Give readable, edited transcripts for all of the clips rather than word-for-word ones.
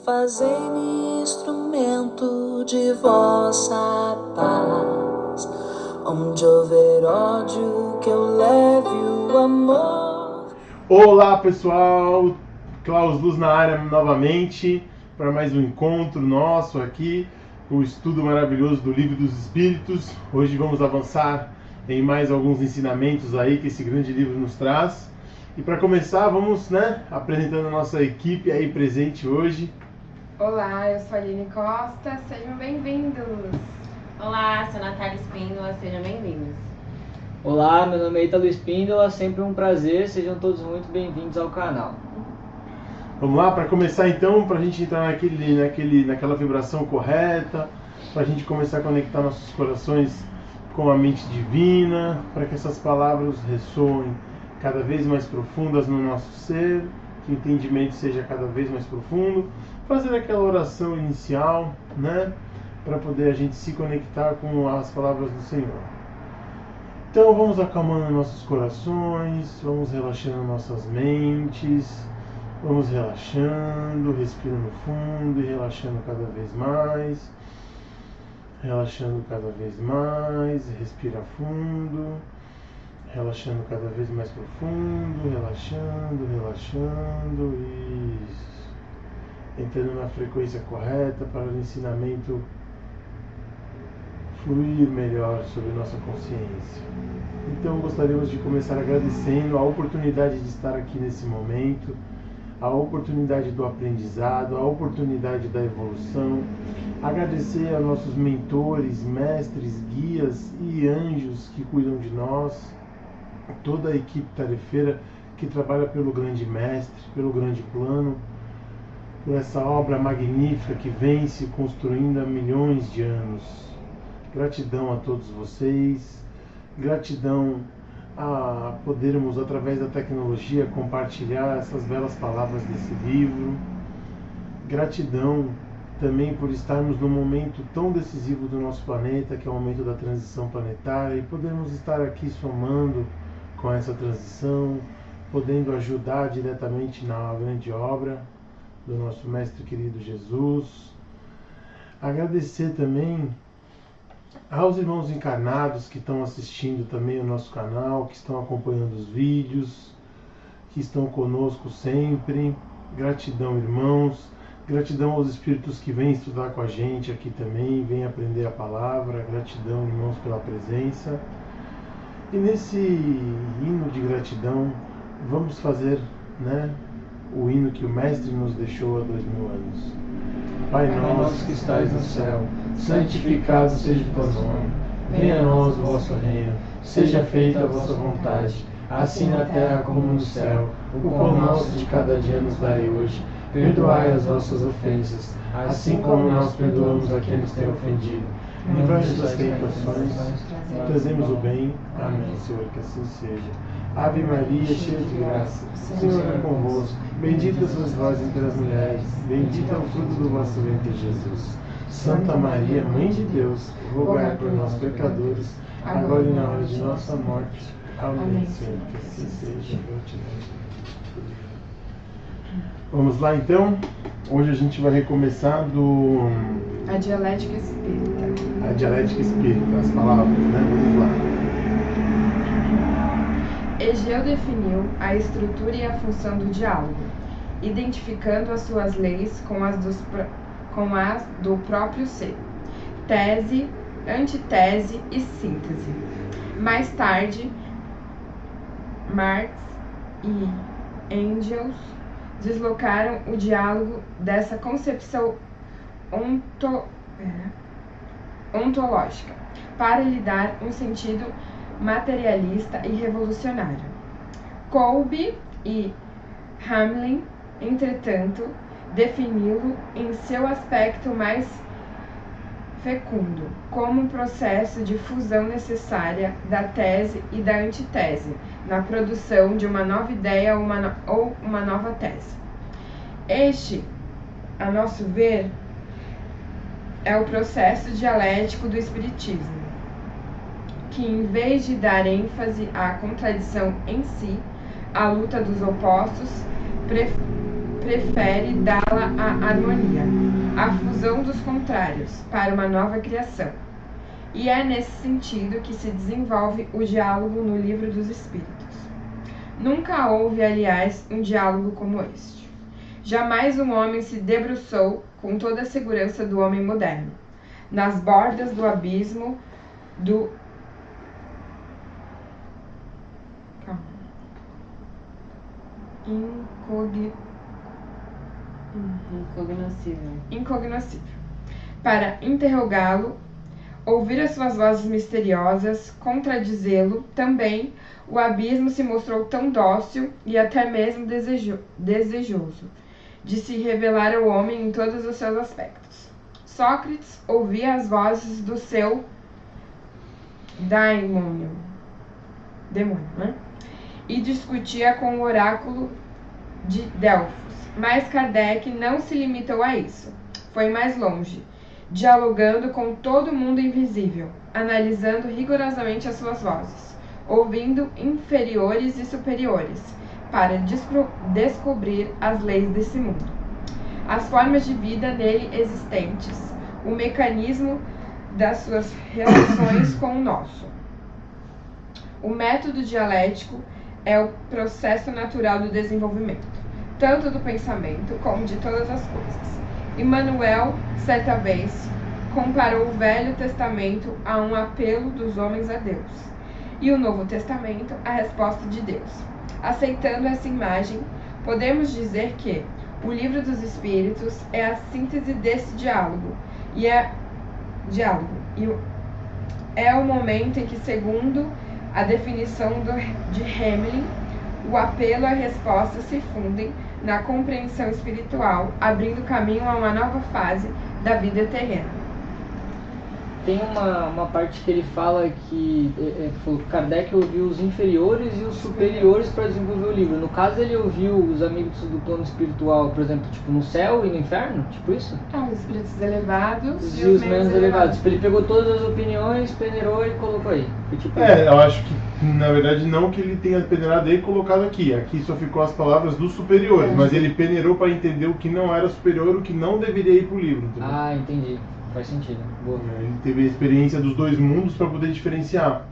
Fazei-me instrumento de vossa paz. Onde houver ódio, que eu leve o amor. Olá pessoal, Klaus Luz na área novamente para mais um encontro nosso aqui, o estudo maravilhoso do Livro dos Espíritos. Hoje vamos avançar em mais alguns ensinamentos aí que esse grande livro nos traz. E para começar, vamos apresentando a nossa equipe aí presente hoje. Olá, eu sou a Aline Costa, sejam bem-vindos! Olá, sou a Natália Espíndola, sejam bem-vindos. Olá, meu nome é Ítalo Espíndola, sempre um prazer, sejam todos muito bem-vindos ao canal. Vamos lá, para começar então, para a gente entrar naquela vibração correta, para a gente começar a conectar nossos corações com a mente divina, para que essas palavras ressoem cada vez mais profundas no nosso ser, que o entendimento seja cada vez mais profundo, fazer aquela oração inicial, para poder a gente se conectar com as palavras do Senhor. Então vamos acalmando nossos corações, vamos relaxando nossas mentes, vamos relaxando, respirando fundo e relaxando cada vez mais. Relaxando cada vez mais, respira fundo, relaxando cada vez mais profundo, relaxando, isso. Entrando na frequência correta para o ensinamento fluir melhor sobre nossa consciência. Então gostaríamos de começar agradecendo a oportunidade de estar aqui nesse momento, a oportunidade do aprendizado, a oportunidade da evolução, agradecer a nossos mentores, mestres, guias e anjos que cuidam de nós, toda a equipe tarefeira que trabalha pelo grande mestre, pelo grande plano, por essa obra magnífica que vem se construindo há milhões de anos. Gratidão a todos vocês, gratidão a podermos, através da tecnologia, compartilhar essas belas palavras desse livro. Gratidão também por estarmos num momento tão decisivo do nosso planeta, que é o momento da transição planetária, e podermos estar aqui somando com essa transição, podendo ajudar diretamente na grande obra do nosso Mestre querido Jesus. Agradecer também aos irmãos encarnados que estão assistindo também o nosso canal, que estão acompanhando os vídeos, que estão conosco sempre. Gratidão, irmãos. Gratidão aos espíritos que vêm estudar com a gente aqui também, vêm aprender a palavra. Gratidão, irmãos, pela presença. E nesse hino de gratidão, vamos fazer o hino que o Mestre nos deixou há 2000 anos. Pai nosso que estais no céu, santificado seja o teu nome. Venha a nós o vosso reino. Seja feita a vossa vontade, assim na terra como no céu. O pão nosso de cada dia nos dai hoje. Perdoai as nossas ofensas, assim como nós perdoamos a quem nos tem ofendido. Livrai-nos das tentações, trazemos o bem. Amém, Senhor, que assim seja. Ave Maria, cheia de graça, o Senhor é convosco. Bendita sois vós entre as mulheres, bendito é o fruto do vosso ventre, Jesus. Santa Maria, Mãe de Deus, rogai por nós pecadores, agora e na hora de nossa morte. Amém, Senhor, que assim seja. Vamos lá então? Hoje a gente vai recomeçar A dialética espírita. A dialética espírita, as palavras, Vamos lá. Egeu definiu a estrutura e a função do diálogo, identificando as suas leis com as do próprio ser. Tese, antitese e síntese. Mais tarde, Marx e Engels deslocaram o diálogo dessa concepção ontológica para lhe dar um sentido materialista e revolucionário. Kolbe e Hamlin, entretanto, defini-lo em seu aspecto mais fecundo, como um processo de fusão necessária da tese e da antitese, na produção de uma nova ideia ou uma nova tese. Este, a nosso ver, é o processo dialético do Espiritismo, que, em vez de dar ênfase à contradição em si, à luta dos opostos, prefere dá-la à harmonia, à fusão dos contrários, para uma nova criação. E é nesse sentido que se desenvolve o diálogo no Livro dos Espíritos. Nunca houve, aliás, um diálogo como este. Jamais um homem se debruçou com toda a segurança do homem moderno, nas bordas do abismo do incognoscível, para interrogá-lo, ouvir as suas vozes misteriosas, contradizê-lo. Também o abismo se mostrou tão dócil e até mesmo desejoso de se revelar ao homem em todos os seus aspectos. Sócrates ouvia as vozes do seu demônio, né? E discutia com o oráculo de Delfos. Mas Kardec não se limitou a isso. Foi mais longe, dialogando com todo mundo invisível, analisando rigorosamente as suas vozes, ouvindo inferiores e superiores, para descobrir as leis desse mundo, as formas de vida nele existentes, o mecanismo das suas relações com o nosso. O método dialético é o processo natural do desenvolvimento, tanto do pensamento como de todas as coisas. Emmanuel, certa vez, comparou o Velho Testamento a um apelo dos homens a Deus, e o Novo Testamento à resposta de Deus. Aceitando essa imagem, podemos dizer que o Livro dos Espíritos é a síntese desse diálogo, e é o momento em que, segundo a definição de Hamelin, o apelo e a resposta se fundem na compreensão espiritual, abrindo caminho a uma nova fase da vida terrena. Tem uma parte que ele fala que Kardec ouviu os inferiores e os superiores para desenvolver o livro. No caso, ele ouviu os amigos do plano espiritual, por exemplo, tipo no céu e no inferno, tipo isso? Os espíritos elevados e os menos elevados. Tipo, ele pegou todas as opiniões, peneirou e colocou aí. Tipo, eu acho que, na verdade, não que ele tenha peneirado e colocado aqui. Aqui só ficou as palavras dos superiores, mas ele peneirou para entender o que não era superior, o que não deveria ir pro livro. Entendeu? Ah, entendi. Faz sentido. Boa. Ele teve a experiência dos dois mundos para poder diferenciar.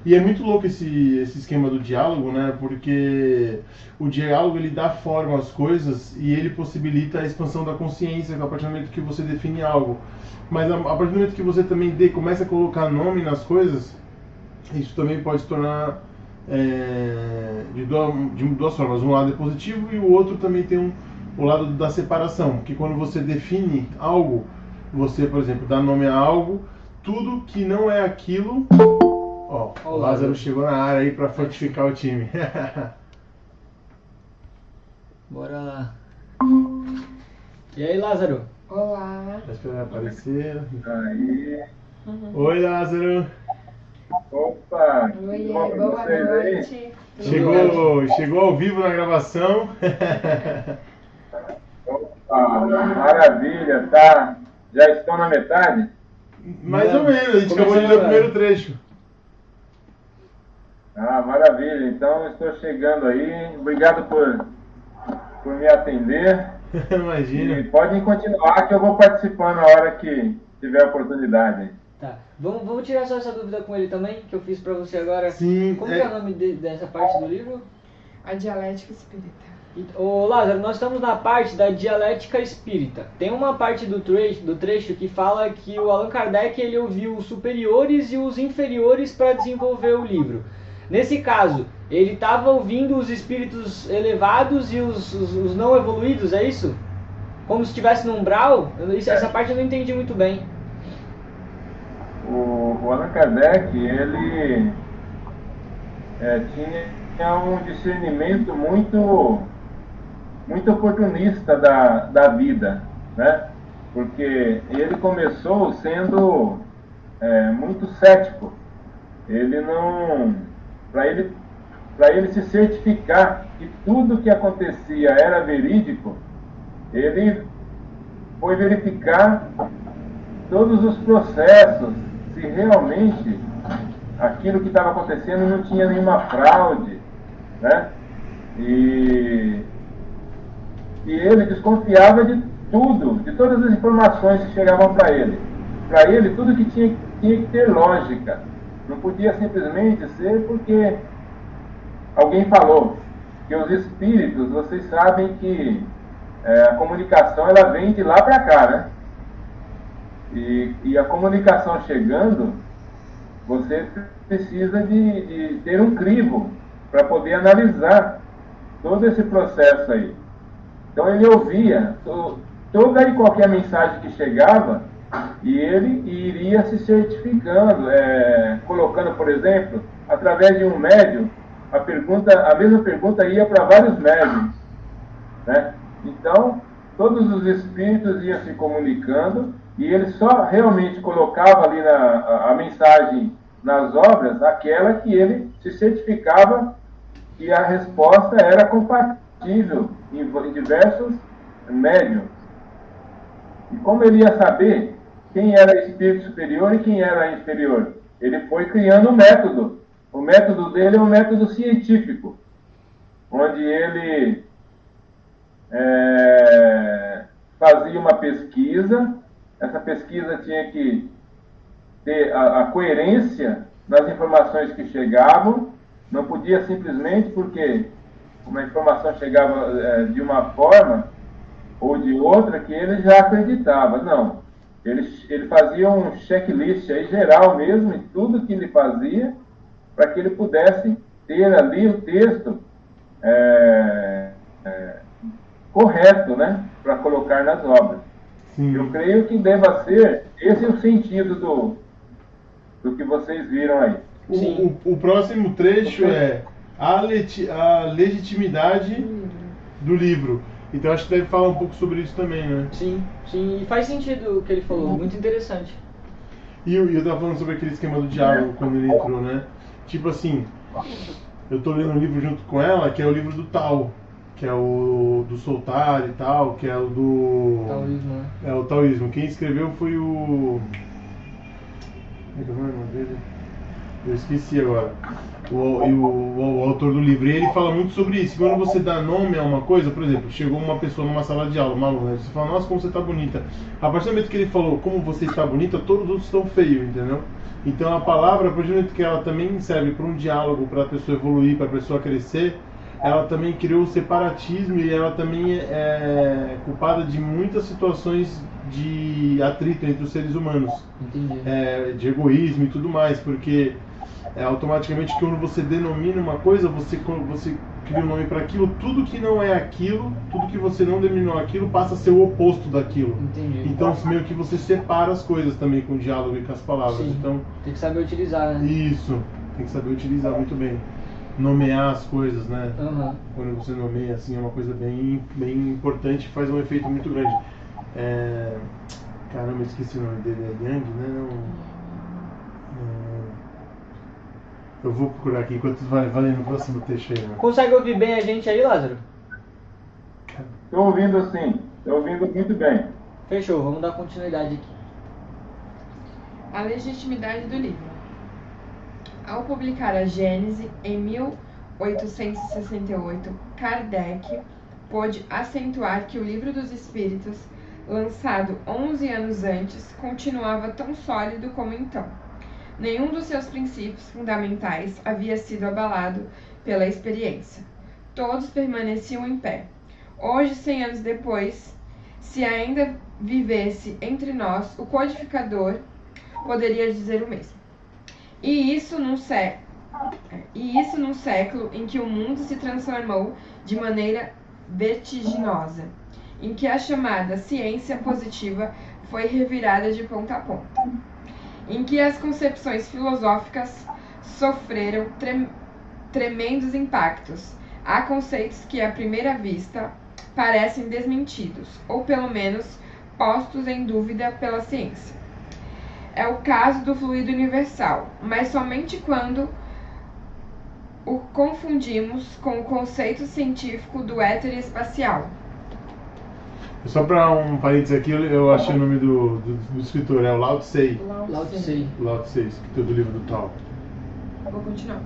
E é muito louco esse esquema do diálogo, né? Porque o diálogo ele dá forma às coisas e ele possibilita a expansão da consciência a partir do momento que você define algo. Mas a partir do momento que você também começa a colocar nome nas coisas, isso também pode se tornar de duas formas. Um lado é positivo e o outro também tem o lado da separação. Porque quando você define algo, você, por exemplo, dá nome a algo, tudo que não é aquilo... o Lázaro chegou na área aí para fortificar o time. Bora lá. E aí, Lázaro? Olá. Tá esperando aparecer. Aí. Oi, Lázaro. Opa. Oi, boa noite. Chegou ao vivo na gravação. Opa, maravilha, tá? Já estão na metade? Mais ou menos, a gente acabou de ler o primeiro trecho. Ah, maravilha, então estou chegando aí. Obrigado por me atender. Imagina. E podem continuar que eu vou participando na hora que tiver oportunidade. Tá, vamos tirar só essa dúvida com ele também, que eu fiz pra você agora. Sim. Como é o nome dessa parte do livro? A Dialética Espírita. Ô Lázaro, nós estamos na parte da Dialética Espírita. Tem uma parte do trecho que fala que o Allan Kardec ele ouviu os superiores e os inferiores para desenvolver o livro. Nesse caso, ele estava ouvindo os espíritos elevados e os não evoluídos, é isso? Como se estivesse no umbral? Essa parte eu não entendi muito bem. O Allan Kardec, ele tinha um discernimento muito oportunista da vida, né? Porque ele começou sendo muito cético. Ele não... Para ele se certificar que tudo que acontecia era verídico, ele foi verificar todos os processos, se realmente aquilo que estava acontecendo não tinha nenhuma fraude, né? E E ele desconfiava de tudo, de todas as informações que chegavam para ele. Para ele, tudo que tinha que ter lógica. Não podia simplesmente ser porque alguém falou. Que os espíritos, vocês sabem que a comunicação ela vem de lá para cá, né? E a comunicação chegando, você precisa de ter um crivo para poder analisar todo esse processo aí. Então ele ouvia toda e qualquer mensagem que chegava e ele iria se certificando, colocando, por exemplo, através de um médium, a mesma pergunta ia para vários médiums, né? Então, todos os espíritos iam se comunicando e ele só realmente colocava ali a mensagem nas obras, aquela que ele se certificava que a resposta era compatível em diversos médiums. E como ele ia saber quem era espírito superior e quem era inferior? Ele foi criando um método. O método dele é um método científico, onde ele fazia uma pesquisa. Essa pesquisa tinha que ter a coerência nas informações que chegavam. Não podia simplesmente porque uma informação chegava de uma forma ou de outra que ele já acreditava. Não. Ele fazia um checklist aí geral mesmo em tudo que ele fazia, para que ele pudesse ter ali o texto correto, né, para colocar nas obras. Sim. Eu creio que deva ser esse o sentido do que vocês viram aí. O próximo trecho é a legitimidade do livro. Então acho que deve falar um pouco sobre isso também, né? Sim, e faz sentido o que ele falou, muito interessante. E eu tava falando sobre aquele esquema do diálogo quando ele entrou, né? Tipo assim, eu tô lendo um livro junto com ela, que é o livro do Tao, que é o do soltar e tal, que é o do... Taoísmo, né? É o taoísmo. Quem escreveu foi o... Como é que é o nome dele? Eu esqueci agora. O autor do livro. E ele fala muito sobre isso. Quando você dá nome a uma coisa, por exemplo, chegou uma pessoa numa sala de aula, uma aluna, você fala, nossa, como você está bonita. A partir do momento que ele falou, como você está bonita, todos os outros estão feios, entendeu? Então a palavra, a partir do momento que ela também serve para um diálogo, para a pessoa evoluir, para a pessoa crescer, ela também criou o separatismo e ela também é culpada de muitas situações de atrito entre os seres humanos. Entendi. De egoísmo e tudo mais, porque automaticamente quando você denomina uma coisa, você cria um nome para aquilo, tudo que não é aquilo, tudo que você não denominou aquilo, passa a ser o oposto daquilo. Entendi. Então meio que você separa as coisas também com o diálogo e com as palavras. Sim. Então, tem que saber utilizar, né? Isso, tem que saber utilizar muito bem. Nomear as coisas, né? Uhum. Quando você nomeia assim é uma coisa bem importante, faz um efeito muito grande. Caramba, esqueci o nome dele, é Yang, né? Eu vou procurar aqui enquanto vai lendo o próximo texto aí. Né? Consegue ouvir bem a gente aí, Lázaro? Estou ouvindo sim, estou ouvindo muito bem. Fechou, vamos dar continuidade aqui. A legitimidade do livro. Ao publicar a Gênese em 1868, Kardec pôde acentuar que o Livro dos Espíritos, lançado 11 anos antes, continuava tão sólido como então. Nenhum dos seus princípios fundamentais havia sido abalado pela experiência. Todos permaneciam em pé. Hoje, 100 anos depois, se ainda vivesse entre nós, o codificador poderia dizer o mesmo. E isso num século em que o mundo se transformou de maneira vertiginosa, em que a chamada ciência positiva foi revirada de ponta a ponta, em que as concepções filosóficas sofreram tremendos impactos. Há conceitos que, à primeira vista, parecem desmentidos, ou pelo menos postos em dúvida pela ciência. É o caso do fluido universal, mas somente quando o confundimos com o conceito científico do éter espacial. Só para um parênteses aqui, eu achei o nome do escritor, é o Lao Tse. Lao Tse. Lao Tse, escritor do livro do Tao. Vou continuar.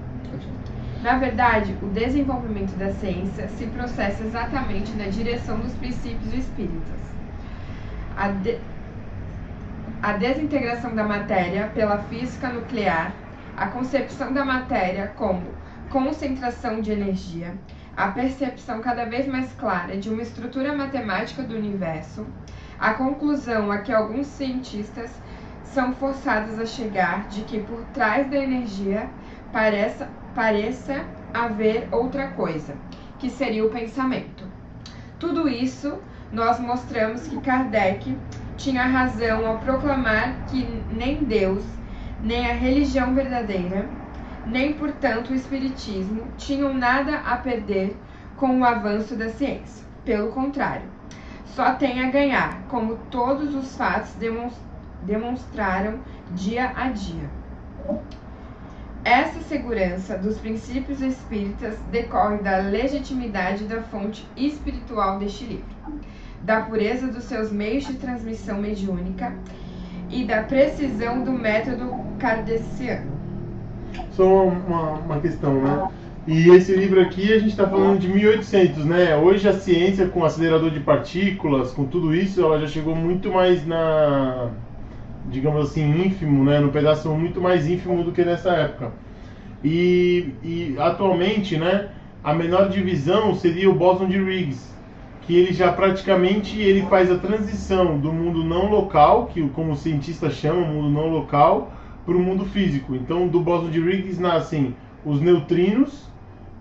Na verdade, o desenvolvimento da ciência se processa exatamente na direção dos princípios espíritas. A desintegração da matéria pela física nuclear, a concepção da matéria como concentração de energia, a percepção cada vez mais clara de uma estrutura matemática do universo, a conclusão a que alguns cientistas são forçados a chegar de que por trás da energia pareça haver outra coisa, que seria o pensamento. Tudo isso nós mostramos que Kardec tinha razão ao proclamar que nem Deus, nem a religião verdadeira, nem, portanto, o Espiritismo tinham nada a perder com o avanço da ciência. Pelo contrário, só tem a ganhar, como todos os fatos demonstraram dia a dia. Essa segurança dos princípios espíritas decorre da legitimidade da fonte espiritual deste livro, da pureza dos seus meios de transmissão mediúnica e da precisão do método kardeciano. Só uma questão, né? E esse livro aqui a gente está falando de 1800, né? Hoje a ciência com acelerador de partículas, com tudo isso, ela já chegou muito mais na, digamos assim, ínfimo, né? No pedaço muito mais ínfimo do que nessa época. E atualmente, né? A menor divisão seria o bóson de Higgs, que ele já praticamente ele faz a transição do mundo não local, que como os cientistas chamam, mundo não local, para o mundo físico. Então, do bóson de Higgs nascem os neutrinos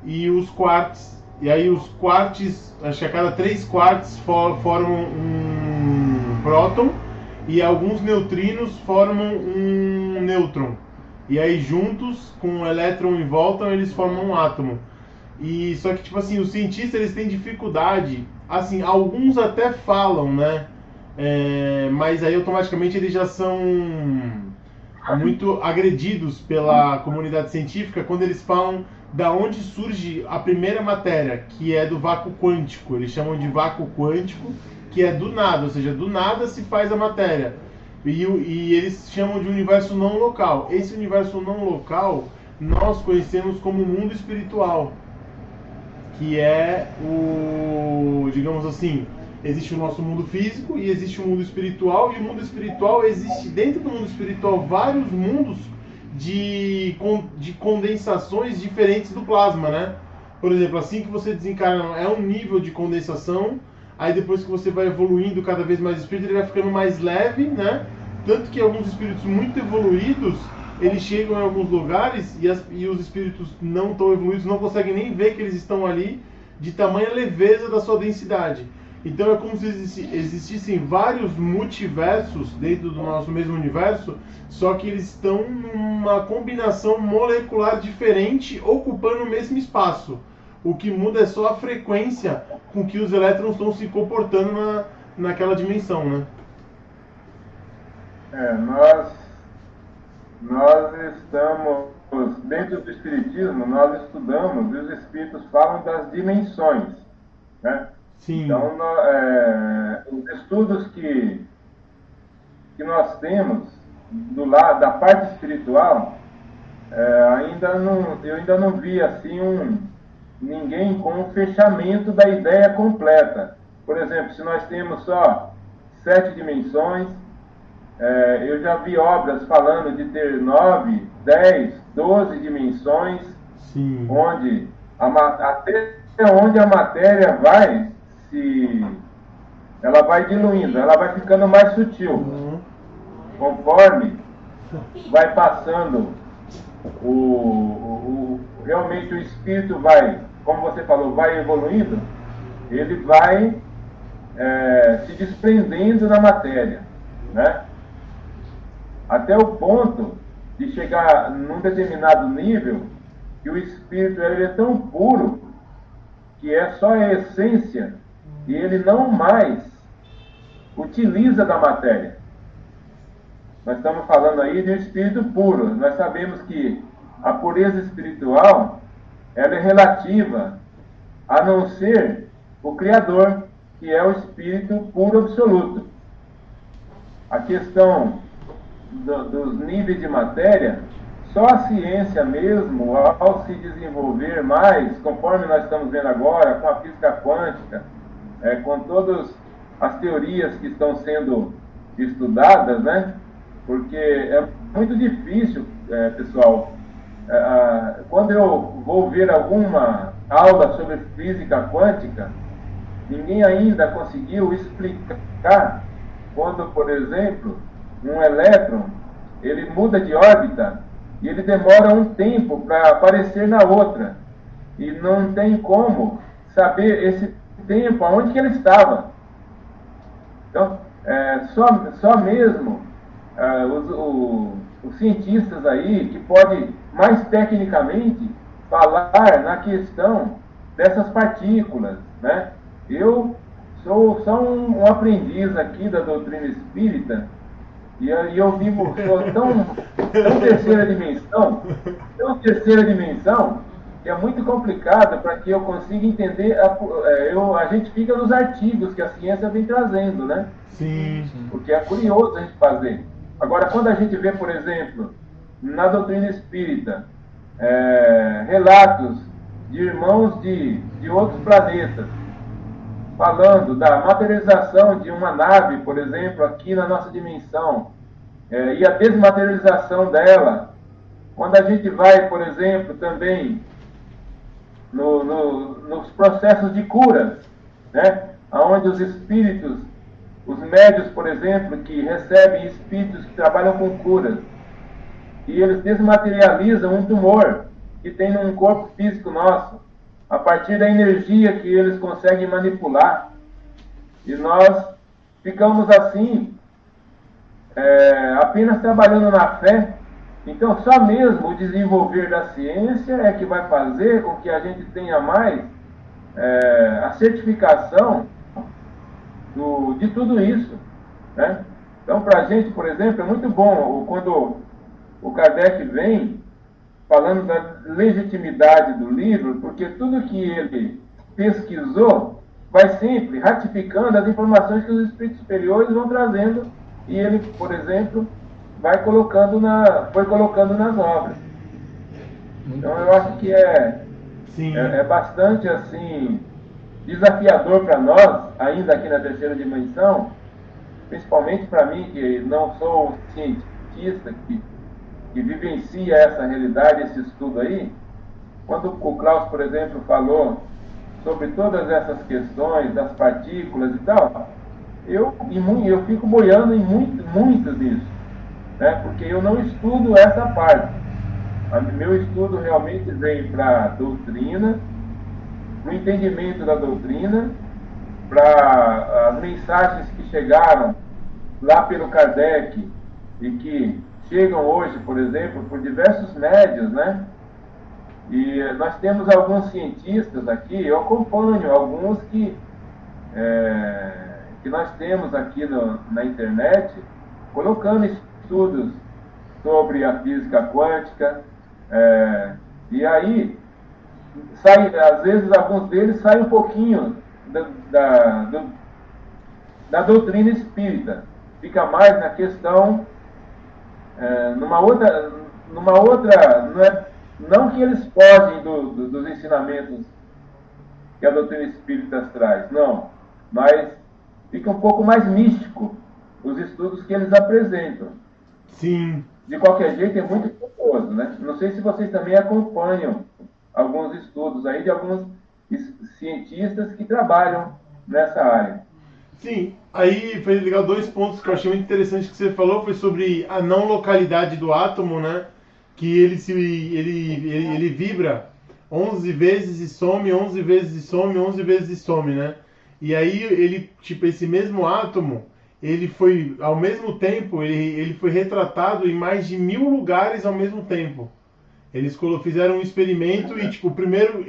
e os quarks. E aí os quarks, acho que a cada 3 quarks formam um próton e alguns neutrinos formam um nêutron. E aí juntos, com um elétron em volta, eles formam um átomo. E só que tipo assim, os cientistas eles têm dificuldade, assim, alguns até falam, né? Mas aí automaticamente eles já são muito agredidos pela comunidade científica quando eles falam da onde surge a primeira matéria, que é do vácuo quântico. Eles chamam de vácuo quântico, que é do nada, ou seja, do nada se faz a matéria. E eles chamam de universo não local. Esse universo não local nós conhecemos como mundo espiritual, que é o, digamos assim, existe o nosso mundo físico e existe o mundo espiritual, e o mundo espiritual existe dentro do mundo espiritual vários mundos de condensações diferentes do plasma, né? Por exemplo, assim que você desencarna é um nível de condensação, aí depois que você vai evoluindo cada vez mais espírito, ele vai ficando mais leve, né? Tanto que alguns espíritos muito evoluídos, eles chegam em alguns lugares e os espíritos não tão evoluídos não conseguem nem ver que eles estão ali, de tamanha leveza da sua densidade. Então é como se existissem vários multiversos dentro do nosso mesmo universo, só que eles estão numa combinação molecular diferente, ocupando o mesmo espaço. O que muda é só a frequência com que os elétrons estão se comportando naquela dimensão, né? Nós estamos, dentro do Espiritismo, nós estudamos, e os Espíritos falam das dimensões, né? Sim. Então, os estudos que nós temos do lado da parte espiritual, eu ainda não vi assim ninguém com um fechamento da ideia completa. Por exemplo, se nós temos só 7 dimensões, eu já vi obras falando de ter 9, 10, 12 dimensões, Sim. Até onde a matéria vai ela vai diluindo, ela vai ficando mais sutil. Conforme vai passando realmente o espírito vai, como você falou, vai evoluindo, ele vai se desprendendo da matéria, né? Até o ponto de chegar num determinado nível que o espírito ele é tão puro que é só a essência e ele não mais utiliza da matéria. Nós estamos falando aí de um espírito puro. Nós sabemos que a pureza espiritual ela é relativa a não ser o Criador, que é o espírito puro absoluto. A questão dos níveis de matéria só a ciência mesmo, ao se desenvolver mais, conforme nós estamos vendo agora, com a física quântica, com todas as teorias que estão sendo estudadas, né? Porque é muito difícil, pessoal, quando eu vou ver alguma aula sobre física quântica, ninguém ainda conseguiu explicar quando, por exemplo, um elétron, ele muda de órbita e ele demora um tempo para aparecer na outra. E não tem como saber esse tempo, aonde que ele estava. Então, só mesmo os cientistas aí que podem mais tecnicamente falar na questão dessas partículas, né? Eu sou só um aprendiz aqui da doutrina espírita e eu sou tão terceira dimensão, que é muito complicado para que eu consiga entender. A gente fica nos artigos que a ciência vem trazendo, né? Sim. Porque é curioso a gente fazer. Agora, quando a gente vê, por exemplo, na doutrina espírita, relatos de irmãos de outros planetas, falando da materialização de uma nave, por exemplo, aqui na nossa dimensão, e a desmaterialização dela. Quando a gente vai, por exemplo, também nos processos de cura, né? Onde os espíritos, os médios, por exemplo, que recebem espíritos que trabalham com curas, e eles desmaterializam um tumor que tem num corpo físico nosso, a partir da energia que eles conseguem manipular. E nós ficamos assim, apenas trabalhando na fé. Então, só mesmo o desenvolver da ciência é que vai fazer com que a gente tenha mais a certificação de tudo isso, né? Então, para a gente, por exemplo, é muito bom quando o Kardec vem falando da legitimidade do livro, porque tudo que ele pesquisou vai sempre ratificando as informações que os espíritos superiores vão trazendo, e ele, por exemplo, foi colocando nas obras. Então eu acho que é bastante assim desafiador para nós, ainda aqui na terceira dimensão, principalmente para mim, que não sou um cientista que vivencia essa realidade, esse estudo aí. Quando o Klaus, por exemplo, falou sobre todas essas questões das partículas e tal, eu fico boiando em muito disso, né? Porque eu não estudo essa parte. Meu estudo realmente vem para a doutrina, para o entendimento da doutrina, para as mensagens que chegaram lá pelo Kardec e que chegam hoje, por exemplo, por diversos médios, né? E nós temos alguns cientistas aqui, eu acompanho alguns que nós temos aqui na internet, colocando estudos sobre a física quântica, e aí, às vezes, alguns deles saem um pouquinho da doutrina espírita, fica mais na questão, numa outra, não que eles fogem dos ensinamentos que a doutrina espírita traz, não, mas fica um pouco mais místico os estudos que eles apresentam. Sim. De qualquer jeito, é muito curioso, né? Não sei se vocês também acompanham alguns estudos aí de alguns cientistas que trabalham nessa área. Sim, aí foi legal, 2 pontos que eu achei muito interessante que você falou, foi sobre a não localidade do átomo, né? Que ele vibra 11 vezes e some, 11 vezes e some, 11 vezes e some, né? E aí esse mesmo átomo, ele foi, ao mesmo tempo, ele foi retratado em mais de 1000 lugares ao mesmo tempo. Eles fizeram um experimento e, primeiro,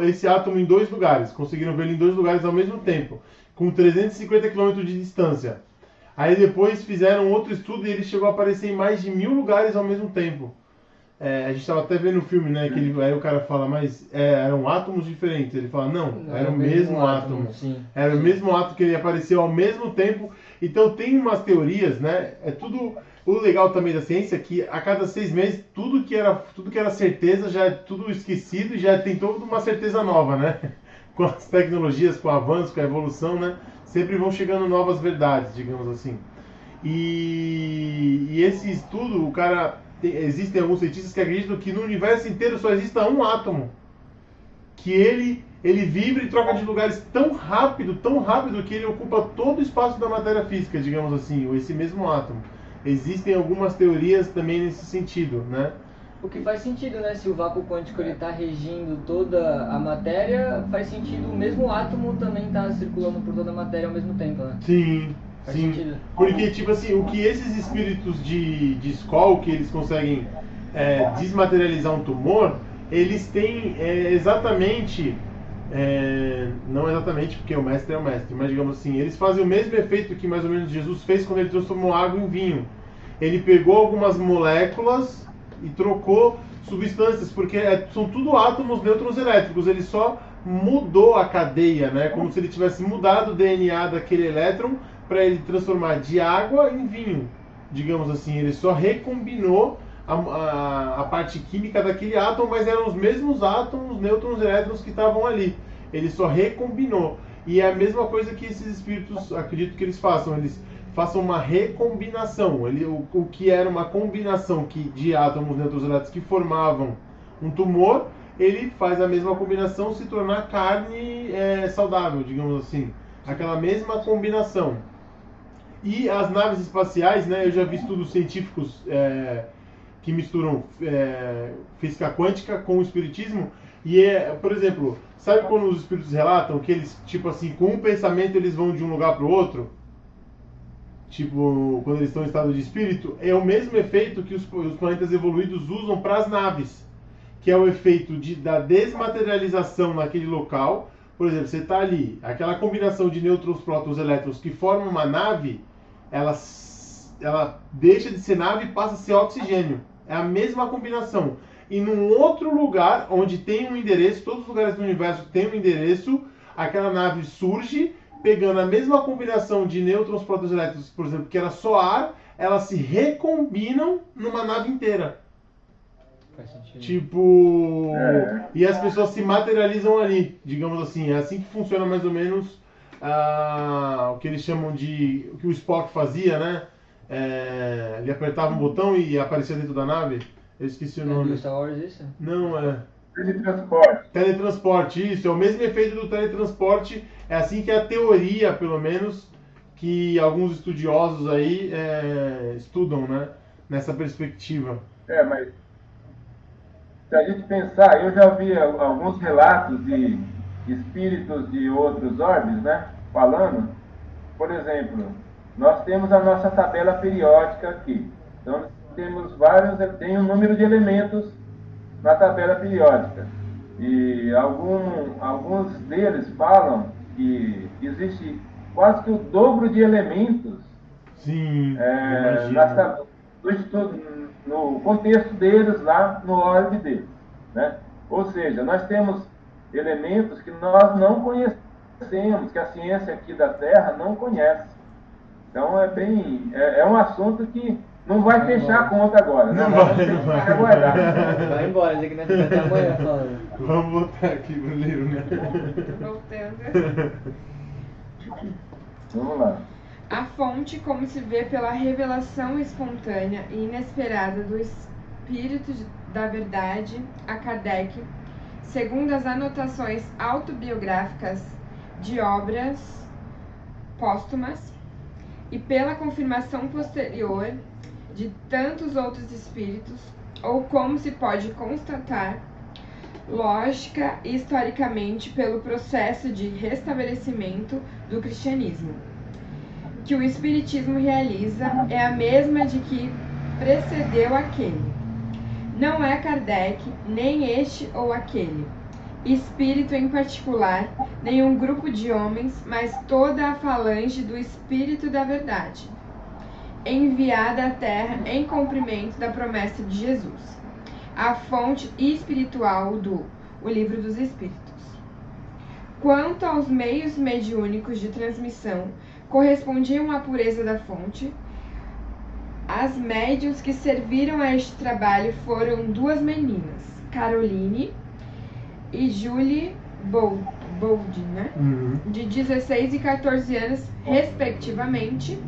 esse átomo em 2 lugares, conseguiram ver ele em 2 lugares ao mesmo tempo, com 350 km de distância. Aí depois fizeram outro estudo e ele chegou a aparecer em mais de 1000 lugares ao mesmo tempo. A gente estava até vendo o filme, né? Aí o cara fala, mas eram átomos diferentes. Ele fala, não, era o mesmo átomo. Era o mesmo átomo que ele apareceu ao mesmo tempo. Então tem umas teorias, né? o legal também da ciência é que a cada 6 meses tudo que era certeza já é tudo esquecido e já tem toda uma certeza nova, né? Com as tecnologias, com o avanço, com a evolução, né? Sempre vão chegando novas verdades, digamos assim. E esse estudo, existem alguns cientistas que acreditam que no universo inteiro só exista um átomo, que ele vibra e troca de lugares tão rápido que ele ocupa todo o espaço da matéria física, digamos assim, ou esse mesmo átomo. Existem algumas teorias também nesse sentido, né? O que faz sentido, né? Se o vácuo quântico está regindo toda a matéria, faz sentido o mesmo átomo também estar circulando por toda a matéria ao mesmo tempo, né? Sim, faz sim. Sentido. Porque, tipo assim, o que esses espíritos de Skoll, que eles conseguem desmaterializar um tumor, eles têm exatamente... não exatamente, porque o mestre é o mestre, mas digamos assim, eles fazem o mesmo efeito que mais ou menos Jesus fez quando ele transformou água em vinho. Ele pegou algumas moléculas e trocou substâncias, porque são tudo átomos, nêutrons elétricos. Ele só mudou a cadeia, né? Como se ele tivesse mudado o DNA daquele elétron para ele transformar de água em vinho, digamos assim. Ele só recombinou a parte química daquele átomo, mas eram os mesmos átomos, nêutrons, elétrons que estavam ali. Ele só recombinou. E é a mesma coisa que esses espíritos, acredito que eles façam. Eles façam uma recombinação. O que era uma combinação de átomos, nêutrons, elétrons que formavam um tumor, ele faz a mesma combinação se tornar carne saudável, digamos assim. Aquela mesma combinação. E as naves espaciais, né? Eu já vi estudos científicos que misturam física quântica com o espiritismo. E por exemplo, sabe quando os espíritos relatam que eles, tipo assim, com um pensamento eles vão de um lugar para o outro? Tipo, quando eles estão em estado de espírito, é o mesmo efeito que os planetas evoluídos usam para as naves, que é o efeito da desmaterialização naquele local. Por exemplo, você está ali, aquela combinação de nêutrons, prótons, elétrons que formam uma nave, ela deixa de ser nave e passa a ser oxigênio. É a mesma combinação. E num outro lugar, onde tem um endereço, todos os lugares do universo têm um endereço, aquela nave surge, pegando a mesma combinação de nêutrons, prótons, elétrons, por exemplo, que era só ar, elas se recombinam numa nave inteira. Faz sentido. Tipo... E as pessoas se materializam ali, digamos assim. É assim que funciona mais ou menos o que eles chamam de... O que o Spock fazia, né? Ele apertava um botão e aparecia dentro da nave. Eu esqueci o nome. Do Star Wars, isso? Não, Teletransporte. Teletransporte, isso. É o mesmo efeito do teletransporte. É assim que é a teoria, pelo menos, que alguns estudiosos aí estudam, né? Nessa perspectiva. Mas se a gente pensar, eu já vi alguns relatos de espíritos de outros orbes, né? Falando, por exemplo, nós temos a nossa tabela periódica aqui. Então, tem um número de elementos na tabela periódica. E alguns deles falam que existe quase que o dobro de elementos no contexto deles, lá no orbe deles, né? Ou seja, nós temos elementos que nós não conhecemos, que a ciência aqui da Terra não conhece. Então é um assunto que não vai fechar a conta agora, né? Não vai aguardar. Vai embora, tem que ficar até amanhã falando. Vamos voltar aqui pro livro, né? Voltando. Vamos lá. A fonte, como se vê pela revelação espontânea e inesperada do Espírito da Verdade a Kardec, segundo as anotações autobiográficas de obras póstumas e pela confirmação posterior de tantos outros espíritos, ou como se pode constatar, lógica e historicamente pelo processo de restabelecimento do cristianismo, que o espiritismo realiza é a mesma de que precedeu aquele. Não é Kardec, nem este ou aquele espírito em particular, nem um grupo de homens, mas toda a falange do Espírito da Verdade, enviada à Terra em cumprimento da promessa de Jesus, a fonte espiritual O Livro dos Espíritos. Quanto aos meios mediúnicos de transmissão, correspondiam à pureza da fonte, As médiuns que serviram a este trabalho foram duas meninas, Caroline e Julie Bowden, né? De 16 e 14 anos, respectivamente,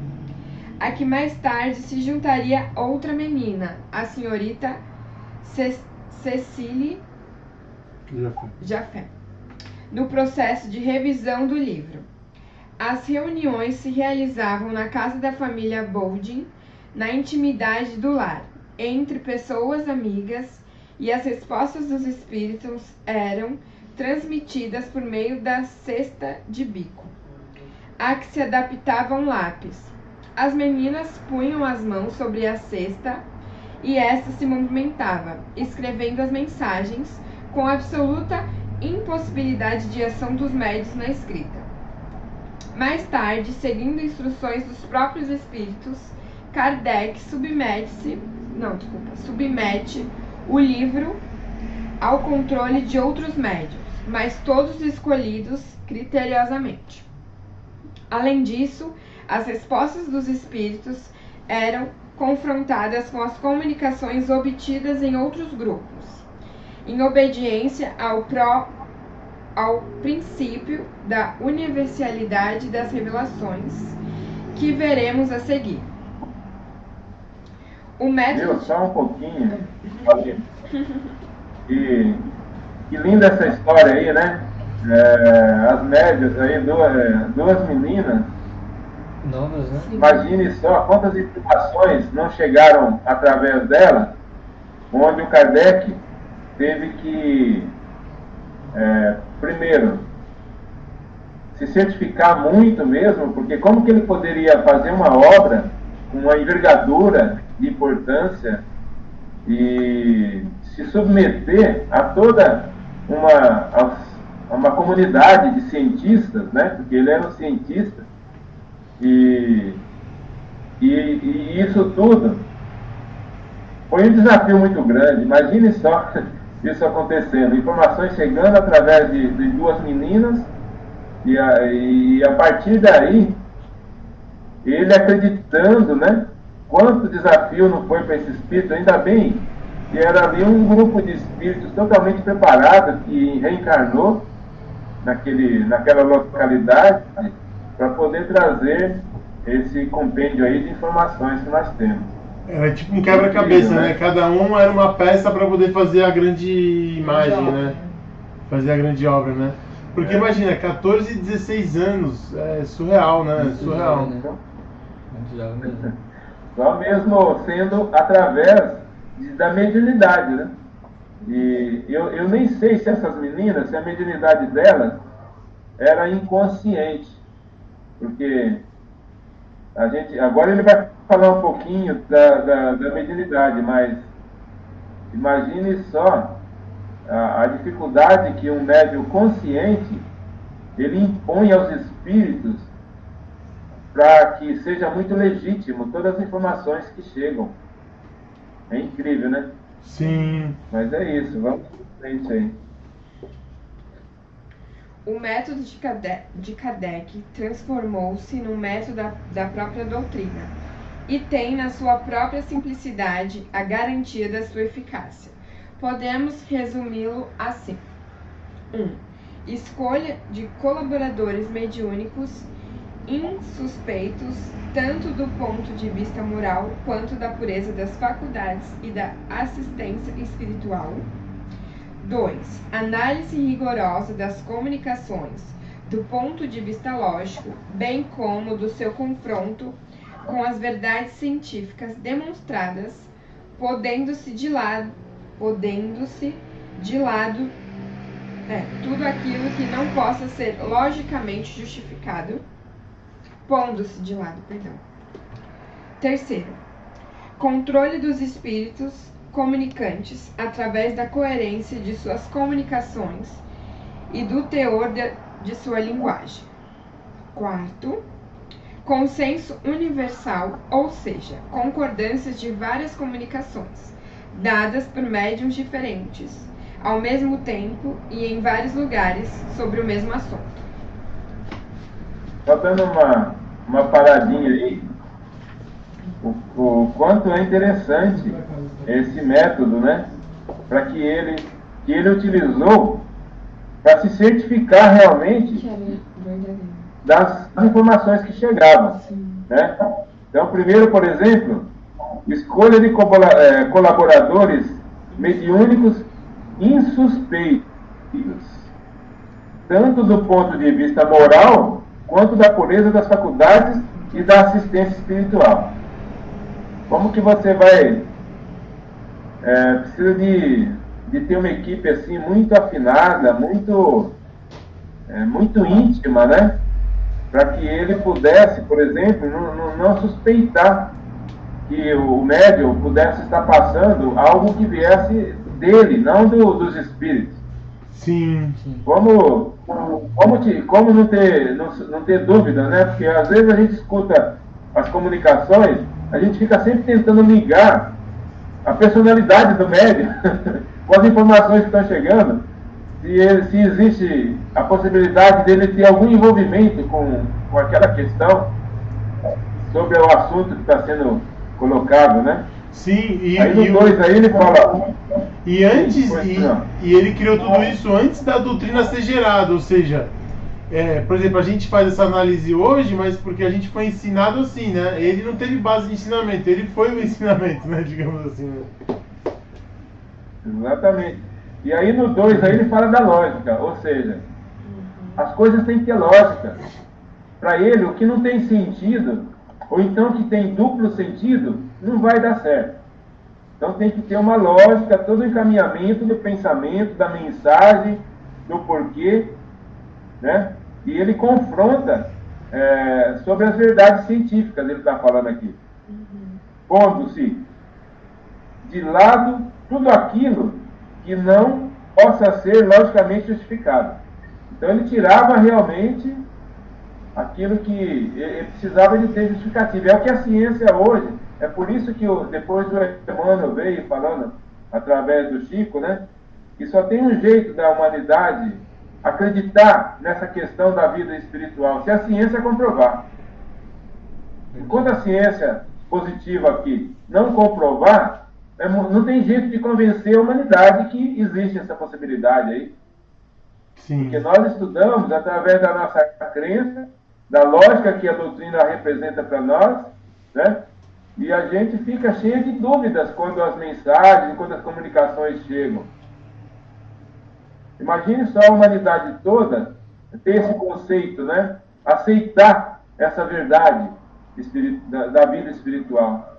a que mais tarde se juntaria outra menina, a senhorita Cecily Jaffé, no processo de revisão do livro. As reuniões se realizavam na casa da família Bowden, na intimidade do lar, entre pessoas amigas, e as respostas dos espíritos eram transmitidas por meio da cesta de bico, a que se adaptava um lápis. As meninas punham as mãos sobre a cesta e esta se movimentava, escrevendo as mensagens, com absoluta impossibilidade de ação dos médios na escrita. Mais tarde, seguindo instruções dos próprios espíritos, Kardec submete o livro ao controle de outros médiuns, mas todos escolhidos criteriosamente. Além disso, as respostas dos espíritos eram confrontadas com as comunicações obtidas em outros grupos, em obediência ao princípio da universalidade das revelações, que veremos a seguir. O método... Só um pouquinho. Que linda essa história aí, né? As médias aí, duas meninas. Novas, né? Imagine só quantas informações não chegaram através dela, onde o Kardec teve que, primeiro, se certificar muito mesmo, porque como que ele poderia fazer uma obra com uma envergadura de importância e se submeter a toda uma comunidade de cientistas, né? Porque ele era um cientista, e isso tudo foi um desafio muito grande. Imagine só isso acontecendo, informações chegando através de duas meninas, e a partir daí ele acreditando, né? Quanto desafio não foi para esse espírito. Ainda bem que era ali um grupo de espíritos totalmente preparado, que reencarnou naquela localidade para poder trazer esse compêndio aí de informações que nós temos. Era tipo um quebra-cabeça, né? Cada um era uma peça para poder fazer a grande imagem, né? Fazer a grande obra, né? Porque imagina, 14 e 16 anos, é surreal, né? Surreal. Muito jovem mesmo. Só mesmo sendo através da mediunidade, né? E eu nem sei se essas meninas, se a mediunidade delas era inconsciente, porque agora ele vai falar um pouquinho da mediunidade, mas imagine só a dificuldade que um médium consciente ele impõe aos espíritos para que seja muito legítimo todas as informações que chegam. É incrível, né? Sim. Mas é isso, vamos para frente aí. O método de Kardec transformou-se num método da própria doutrina e tem na sua própria simplicidade a garantia da sua eficácia. Podemos resumi-lo assim: 1. Escolha de colaboradores mediúnicos insuspeitos, tanto do ponto de vista moral quanto da pureza das faculdades e da assistência espiritual. 2. Análise rigorosa das comunicações, do ponto de vista lógico, bem como do seu confronto com as verdades científicas demonstradas, podendo-se de lado tudo aquilo que não possa ser logicamente justificado, pondo-se de lado, perdão. 3. Controle dos espíritos comunicantes através da coerência de suas comunicações e do teor de sua linguagem. 4. Consenso universal, ou seja, concordâncias de várias comunicações, dadas por médiuns diferentes, ao mesmo tempo e em vários lugares sobre o mesmo assunto. Só dando uma paradinha aí, o quanto é interessante esse método, né? Para que ele utilizou para se certificar realmente Que era verdadeiro. das informações que chegavam, Sim. né? Então, primeiro, por exemplo, escolha de colaboradores mediúnicos insuspeitos, tanto do ponto de vista moral, quanto da pureza das faculdades e da assistência espiritual. Como que você vai... precisa de ter uma equipe assim muito afinada, muito íntima, né? Para que ele pudesse, por exemplo, não suspeitar que o médium pudesse estar passando algo que viesse dele, não dos espíritos. Sim. Como não ter dúvida, né? Porque às vezes a gente escuta as comunicações, a gente fica sempre tentando ligar a personalidade do médium com as informações que estão chegando, se existe a possibilidade dele ter algum envolvimento com aquela questão sobre o assunto que está sendo colocado, né? Sim, Aí no 2 aí ele fala... E ele criou tudo isso antes da doutrina ser gerada, ou seja, por exemplo, a gente faz essa análise hoje, mas porque a gente foi ensinado assim, né? Ele não teve base de ensinamento, ele foi o ensinamento, né? Digamos assim. Né? Exatamente. E aí no 2 aí ele fala da lógica, ou seja, as coisas têm que ter lógica. Para ele, o que não tem sentido, ou então que tem duplo sentido, não vai dar certo. Então tem que ter uma lógica, todo o encaminhamento do pensamento, da mensagem, do porquê, né? E ele confronta sobre as verdades científicas, ele está falando aqui. Pondo-se de lado tudo aquilo que não possa ser logicamente justificado. Então ele tirava realmente aquilo que ele precisava de ter justificativa. É o que a ciência hoje, é por isso que depois o Emmanuel veio falando, através do Chico, né, que só tem um jeito da humanidade acreditar nessa questão da vida espiritual, se a ciência comprovar. Enquanto a ciência positiva aqui não comprovar, não tem jeito de convencer a humanidade que existe essa possibilidade aí. Sim. Porque nós estudamos através da nossa crença, da lógica que a doutrina representa para nós, né? E a gente fica cheio de dúvidas quando as mensagens, quando as comunicações chegam. Imagine só a humanidade toda ter esse conceito, né? Aceitar essa verdade da vida espiritual.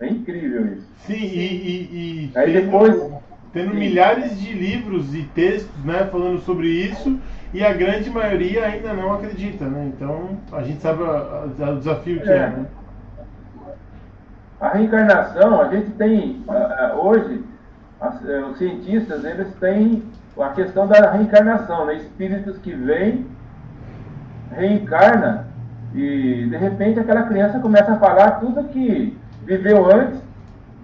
É incrível isso. Sim, e aí depois... tendo milhares de livros e textos, né, falando sobre isso, e a grande maioria ainda não acredita, né? Então a gente sabe o desafio que é, né? A reencarnação, a gente tem hoje, os cientistas, eles têm a questão da reencarnação, né? Espíritos que vêm, reencarna, e de repente aquela criança começa a falar tudo que viveu antes,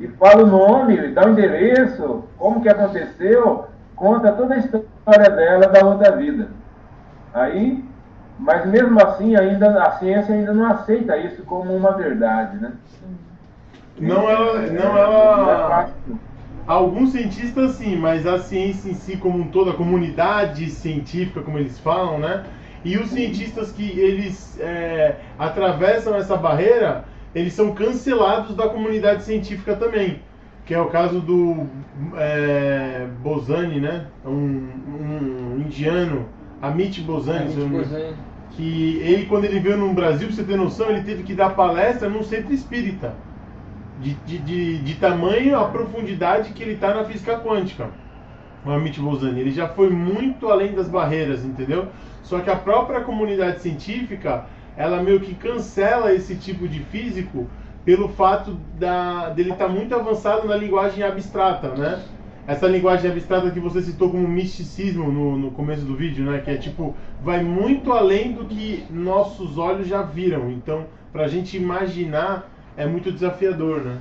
e fala o nome, dá o endereço, como que aconteceu, conta toda a história dela da outra vida. Aí, mas mesmo assim, ainda a ciência ainda não aceita isso como uma verdade, né? Não ela... Alguns cientistas sim, mas a ciência em si como um todo, a comunidade científica, como eles falam, né? E os cientistas que eles atravessam essa barreira, eles são cancelados da comunidade científica também, que é o caso do Bosani, né? Um indiano, Amit Bosani, que ele, quando ele veio no Brasil, pra você ter noção, ele teve que dar palestra num centro espírita, de tamanho a profundidade que ele está na física quântica. O Amit Bosani, ele já foi muito além das barreiras, entendeu? Só que a própria comunidade científica, ela meio que cancela esse tipo de físico pelo fato dele estar muito avançado na linguagem abstrata, né? Essa linguagem abstrata que você citou como misticismo no começo do vídeo, né? Que é tipo, vai muito além do que nossos olhos já viram. Então, pra gente imaginar, é muito desafiador, né?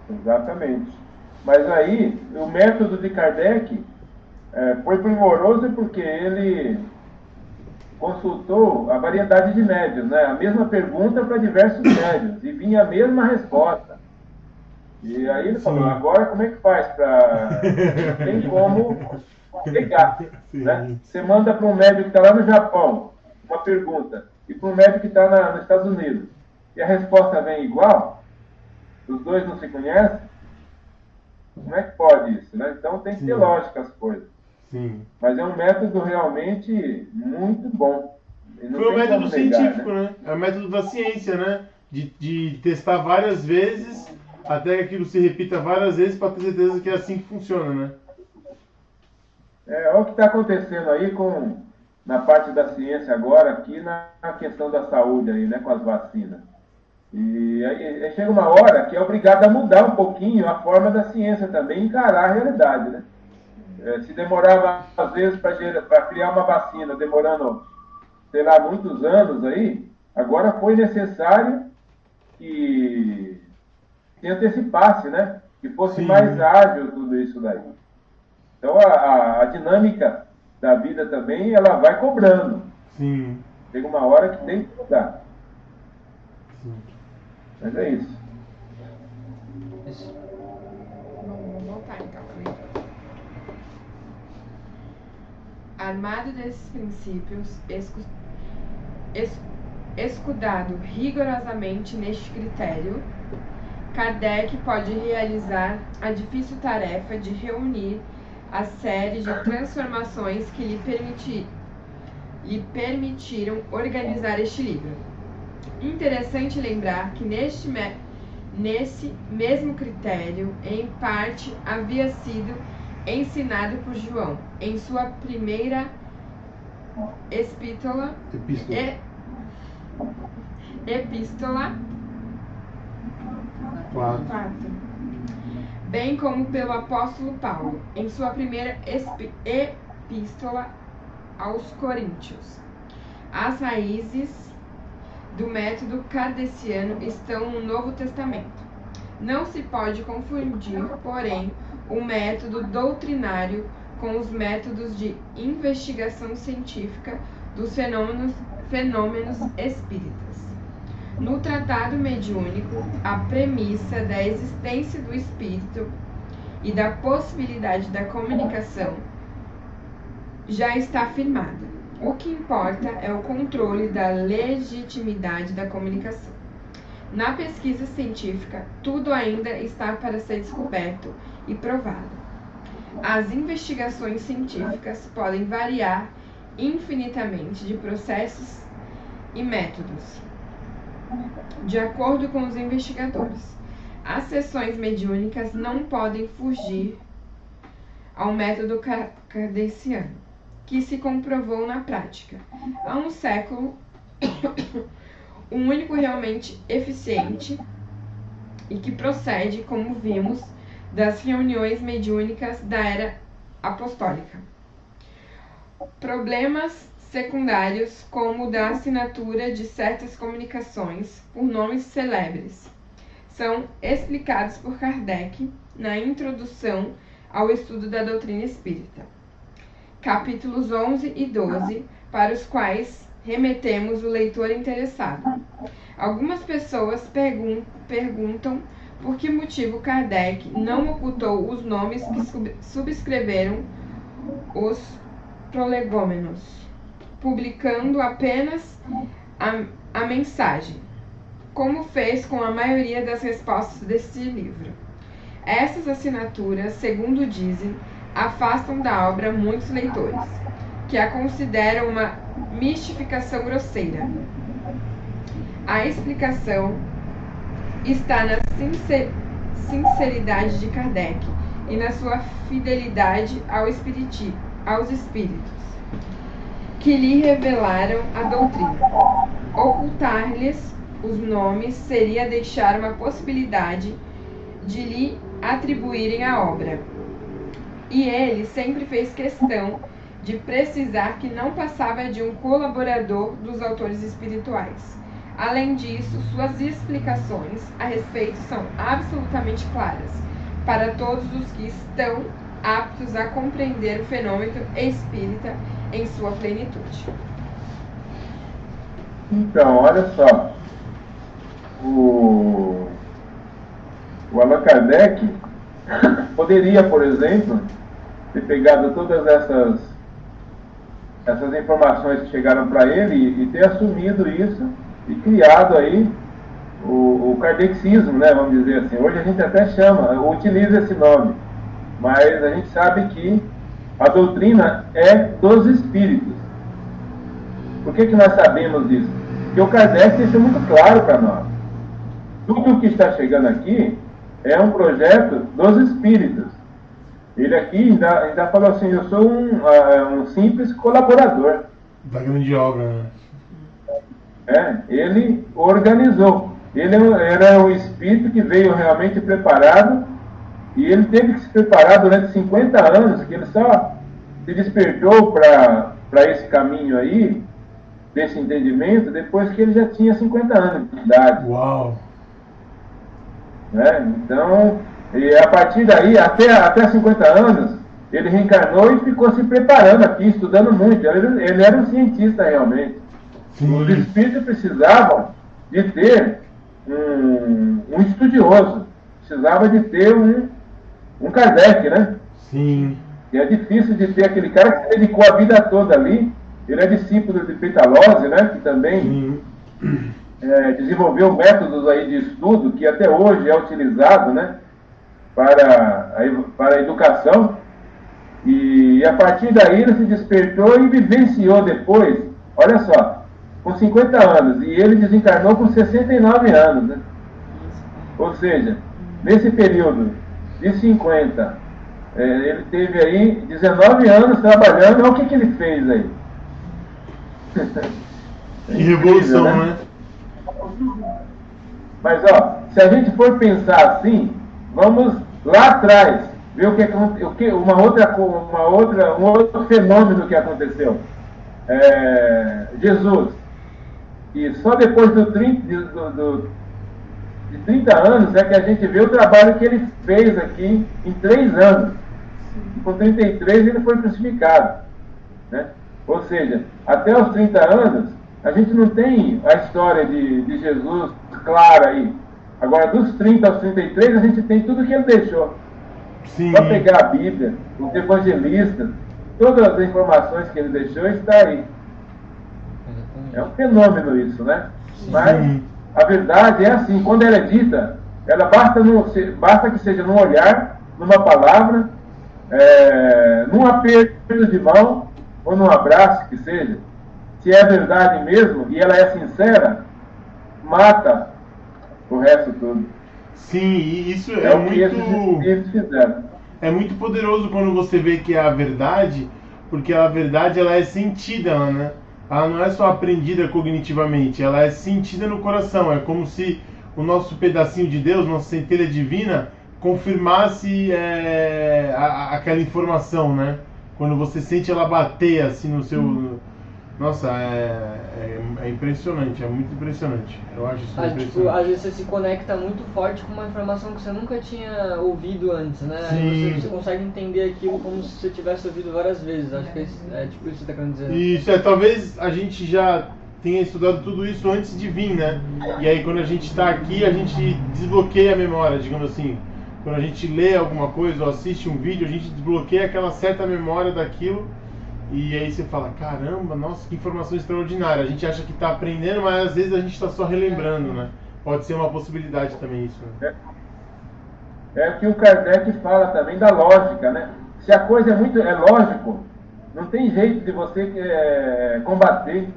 Exatamente. Mas aí, o método de Kardec foi primoroso porque ele consultou a variedade de médios, né? A mesma pergunta para diversos médios, e vinha a mesma resposta. E aí ele falou, agora como é que faz para... Tem como pegar, né? Você manda para um médico que está lá no Japão uma pergunta, e para um médico que está nos Estados Unidos, e a resposta vem igual, os dois não se conhecem, como é que pode isso, né? Então tem que ter lógica as coisas. Sim. Mas é um método realmente muito bom. Foi um método científico, né? É o método da ciência, né? De testar várias vezes, até que aquilo se repita várias vezes, para ter certeza que é assim que funciona, né? Olha o que está acontecendo aí na parte da ciência agora, aqui na questão da saúde, aí, né? Com as vacinas. E aí chega uma hora que é obrigado a mudar um pouquinho a forma da ciência também, encarar a realidade, né? Se demorava, às vezes, para criar uma vacina, demorando, sei lá, muitos anos aí, agora foi necessário que antecipasse, né? Que fosse mais ágil tudo isso daí. Então, a dinâmica da vida também, ela vai cobrando. Sim. Chega uma hora que tem que mudar. Sim. Mas é isso. Vamos voltar então. Armado desses princípios, escudado rigorosamente neste critério, Kardec pode realizar a difícil tarefa de reunir a série de transformações que lhe permitiram organizar este livro. Interessante lembrar que nesse mesmo critério, em parte, havia sido ensinado por João em sua primeira epístola 4, bem como pelo apóstolo Paulo em sua primeira epístola aos Coríntios. As raízes do método kardeciano estão no Novo Testamento. Não se pode confundir, porém, o método doutrinário com os métodos de investigação científica dos fenômenos espíritas. No tratado mediúnico, a premissa da existência do espírito e da possibilidade da comunicação já está afirmada. O que importa é o controle da legitimidade da comunicação. Na pesquisa científica, tudo ainda está para ser descoberto e provado. As investigações científicas podem variar infinitamente de processos e métodos, de acordo com os investigadores. As sessões mediúnicas não podem fugir ao método kardeciano, que se comprovou na prática. Há um século, o único realmente eficiente e que procede, como vimos, das reuniões mediúnicas da era apostólica. Problemas secundários, como o da assinatura de certas comunicações por nomes celebres, são explicados por Kardec na introdução ao estudo da doutrina espírita, capítulos 11 e 12, para os quais remetemos o leitor interessado. Algumas pessoas perguntam por que motivo Kardec não ocultou os nomes que subscreveram os prolegômenos, publicando apenas a mensagem, como fez com a maioria das respostas deste livro. Essas assinaturas, segundo dizem, afastam da obra muitos leitores, que a consideram uma mistificação grosseira. A explicação está na sinceridade de Kardec e na sua fidelidade aos espíritos, que lhe revelaram a doutrina. Ocultar-lhes os nomes seria deixar uma possibilidade de lhe atribuírem a obra. E ele sempre fez questão de precisar que não passava de um colaborador dos autores espirituais. Além disso, suas explicações a respeito são absolutamente claras para todos os que estão aptos a compreender o fenômeno espírita em sua plenitude. Então, olha só, o Allan Kardec poderia, por exemplo, ter pegado todas essas informações que chegaram para ele e ter assumido isso e criado aí o kardecismo, né, vamos dizer assim. Hoje a gente até utiliza esse nome, mas a gente sabe que a doutrina é dos espíritos. Por que nós sabemos disso? Porque o Kardec deixou muito claro para nós. Tudo o que está chegando aqui é um projeto dos espíritos. Ele aqui ainda falou assim, eu sou um simples colaborador. Da grande obra, né? Ele organizou. Ele era um espírito que veio realmente preparado, e ele teve que se preparar durante 50 anos, que ele só se despertou para esse caminho aí, desse entendimento, depois que ele já tinha 50 anos de idade. Uau! Então, e a partir daí, até 50 anos, ele reencarnou e ficou se preparando aqui, estudando muito. Ele era um cientista realmente. Sim. Os espíritos precisavam de ter um estudioso, precisava de ter um Kardec, né? Sim. E é difícil de ter aquele cara que se dedicou a vida toda ali. Ele é discípulo de Pestalozzi, né? Que também desenvolveu métodos aí de estudo que até hoje é utilizado, né? Para a educação. E a partir daí ele se despertou e vivenciou depois, olha só, com 50 anos, e ele desencarnou com 69 anos, né? Ou seja, nesse período de 50, ele teve aí 19 anos trabalhando. Olha o que ele fez aí. Que revolução, né? Mas, ó, se a gente for pensar assim, vamos lá atrás, ver um outro fenômeno que aconteceu. Jesus. E só depois de 30 anos é que a gente vê o trabalho que ele fez aqui em 3 anos. E com 33 ele foi crucificado, né? Ou seja, até os 30 anos, a gente não tem a história de Jesus clara aí. Agora, dos 30 aos 33, a gente tem tudo que ele deixou. Sim. Só pegar a Bíblia, os evangelistas, todas as informações que ele deixou está aí. É um fenômeno isso, né? Mas a verdade é assim, quando ela é dita, ela basta que seja num olhar, numa palavra, num aperto de mão, ou num abraço, que seja. Se é verdade mesmo, e ela é sincera, mata o resto todo. Sim, e isso O que esses espíritos fizeram. É muito poderoso quando você vê que é a verdade, porque a verdade ela é sentida, né? Ela não é só aprendida cognitivamente, ela é sentida no coração. É como se o nosso pedacinho de Deus, nossa centelha divina, confirmasse aquela informação, né? Quando você sente ela bater assim no seu... Nossa, é impressionante, é muito impressionante. Eu acho isso impressionante. Tipo, às vezes você se conecta muito forte com uma informação que você nunca tinha ouvido antes, né? Sim. Aí você consegue entender aquilo como se você tivesse ouvido várias vezes. Acho que é tipo isso que você está querendo dizer. Isso, talvez a gente já tenha estudado tudo isso antes de vir, né? E aí quando a gente está aqui, a gente desbloqueia a memória, digamos assim. Quando a gente lê alguma coisa ou assiste um vídeo, a gente desbloqueia aquela certa memória daquilo. E aí você fala, caramba, nossa, que informação extraordinária. A gente acha que está aprendendo, mas às vezes a gente está só relembrando, né? Pode ser uma possibilidade também isso, né? É o que o Kardec fala também da lógica, né? Se a coisa é lógico, não tem jeito de você combater.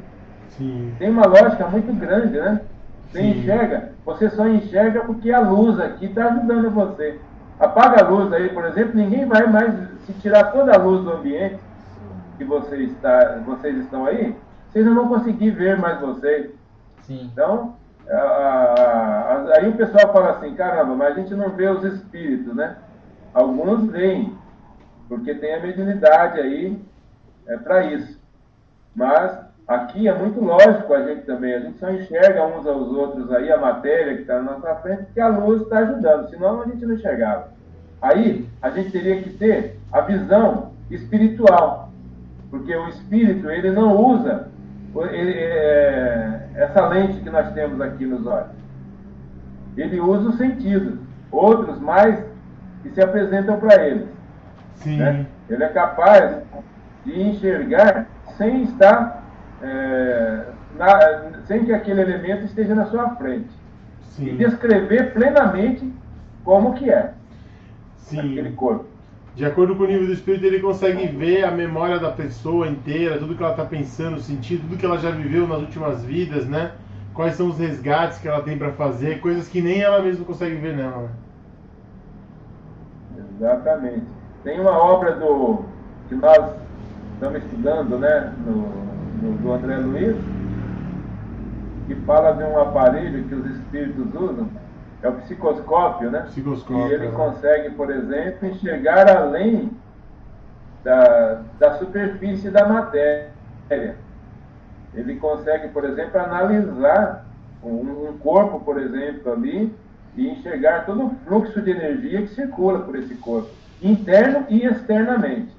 Sim. Tem uma lógica muito grande, né? Você Sim. enxerga, você só enxerga porque a luz aqui está ajudando você. Apaga a luz aí, por exemplo, ninguém vai mais, se tirar toda a luz do ambiente que vocês estão aí, vocês não vão conseguir ver mais vocês. Sim. Então, aí o pessoal fala assim, caramba, mas a gente não vê os espíritos, né? Alguns veem, porque tem a mediunidade aí para isso. Mas aqui é muito lógico a gente também, a gente só enxerga uns aos outros aí, a matéria que está na nossa frente, porque a luz está ajudando, senão a gente não enxergava. Aí a gente teria que ter a visão espiritual, porque o espírito ele não usa essa lente que nós temos aqui nos olhos. Ele usa os sentidos, outros mais que se apresentam para ele. Sim. Né? Ele é capaz de enxergar sem estar, sem que aquele elemento esteja na sua frente. Sim. E descrever plenamente como que é Sim. aquele corpo. De acordo com o nível do espírito, ele consegue ver a memória da pessoa inteira, tudo que ela está pensando, sentir, tudo que ela já viveu nas últimas vidas, né? Quais são os resgates que ela tem para fazer, coisas que nem ela mesma consegue ver nela. Exatamente. Tem uma obra que nós estamos estudando, né, do André Luiz, que fala de um aparelho que os espíritos usam, é o psicoscópio, né? Psicoscópio, e ele consegue, por exemplo, enxergar além da superfície da matéria. Ele consegue, por exemplo, analisar um corpo, por exemplo, ali, e enxergar todo o fluxo de energia que circula por esse corpo, interno e externamente.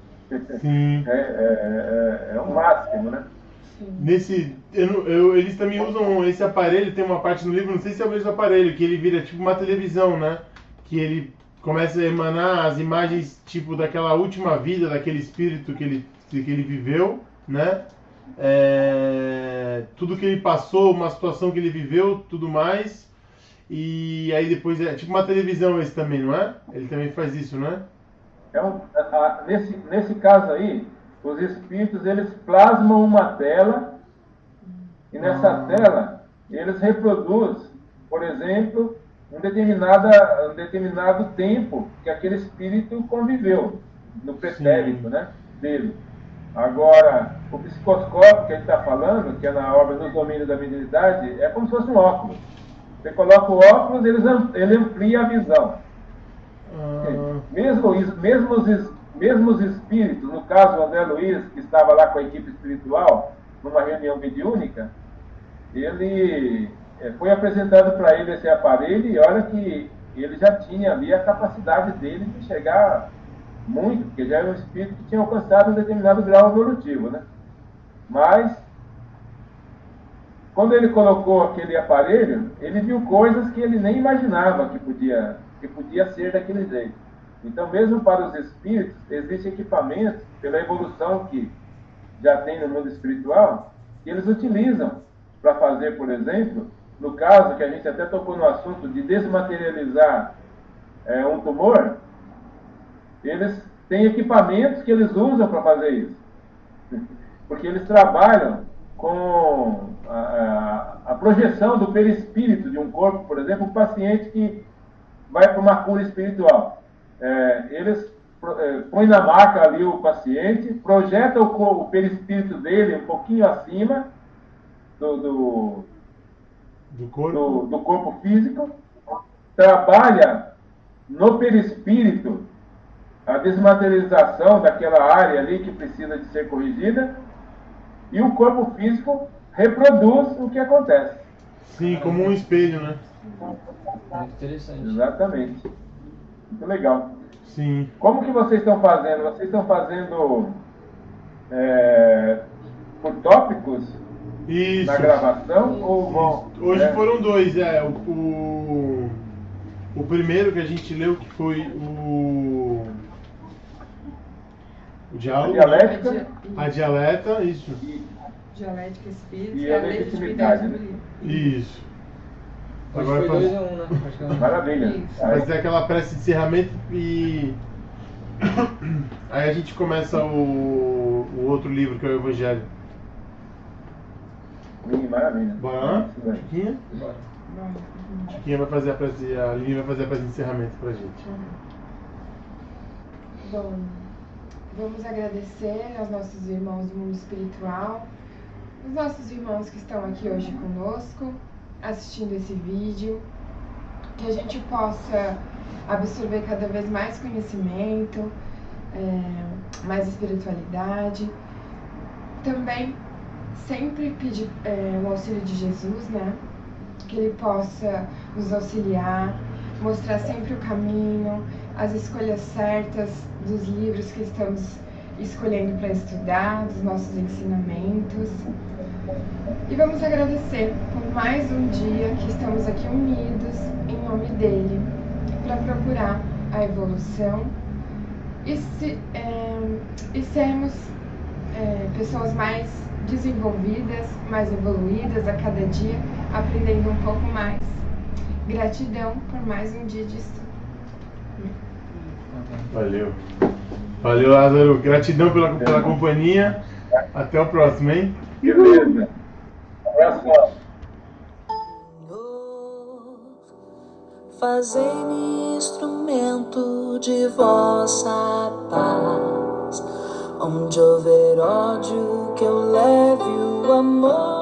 Sim. É o máximo, né? Eles também usam esse aparelho, tem uma parte no livro, não sei se é o mesmo aparelho, que ele vira tipo uma televisão, né? Que ele começa a emanar as imagens tipo daquela última vida, daquele espírito que ele viveu, né? Tudo que ele passou, uma situação que ele viveu, tudo mais. E aí depois é tipo uma televisão esse também, não é? Ele também faz isso, não é? Nesse caso aí, os espíritos eles plasmam uma tela e nessa tela eles reproduzem, por exemplo, um determinado tempo que aquele espírito conviveu no pretérito, né, dele. Agora, o psicoscópio que a gente está falando, que é na obra Nos Domínios da Mediunidade, é como se fosse um óculos. Você coloca o óculos, ele amplia a visão. Mesmo os espíritos, no caso o André Luiz, que estava lá com a equipe espiritual, numa reunião mediúnica, ele foi apresentado para ele esse aparelho e olha que ele já tinha ali a capacidade dele de chegar muito, porque já era um espírito que tinha alcançado um determinado grau evolutivo, né? Mas, quando ele colocou aquele aparelho, ele viu coisas que ele nem imaginava que podia ser daquele jeito. Então, mesmo para os espíritos, existem equipamentos, pela evolução que já tem no mundo espiritual, que eles utilizam para fazer, por exemplo, no caso que a gente até tocou no assunto de desmaterializar um tumor, eles têm equipamentos que eles usam para fazer isso. Porque eles trabalham com a projeção do perispírito de um corpo, por exemplo, um paciente que vai para uma cura espiritual. Eles põem na maca ali o paciente, projetam o perispírito dele um pouquinho acima do corpo físico, trabalha no perispírito a desmaterialização daquela área ali que precisa de ser corrigida, e o corpo físico reproduz o que acontece. Sim, como um espelho, né? Muito interessante. Exatamente. Muito legal. Sim. Como que vocês estão fazendo? Vocês estão fazendo por tópicos? Isso. Na gravação? Ou vão, hoje foram dois. O primeiro que a gente leu, que foi o diálogo, a dialética, a dialeta, isso. Dialética espírita e a legitimidade. do livro. Isso. Hoje Agora foi 2 a 1, né? Acho que é Maravilha. fazer aquela prece de encerramento e aí a gente começa o outro livro, que é o Evangelho. Maravilha. Bora lá? Excelente. Chiquinha? Bora. Chiquinha vai fazer a Aline vai fazer a prece de encerramento pra gente. Bom, vamos agradecer aos nossos irmãos do mundo espiritual, os nossos irmãos que estão aqui hoje conosco, assistindo esse vídeo, que a gente possa absorver cada vez mais conhecimento, mais espiritualidade. Também sempre pedir o auxílio de Jesus, né? Que Ele possa nos auxiliar, mostrar sempre o caminho, as escolhas certas dos livros que estamos escolhendo para estudar, dos nossos ensinamentos. E vamos agradecer mais um dia que estamos aqui unidos em nome dele para procurar a evolução e sermos pessoas mais desenvolvidas, mais evoluídas a cada dia, aprendendo um pouco mais. Gratidão por mais um dia de estudo. Valeu. Valeu, Lázaro. Gratidão pela companhia. Até o próximo, hein? Beleza. Abraço. Fazei-me instrumento de vossa paz. Onde houver ódio, que eu leve o amor.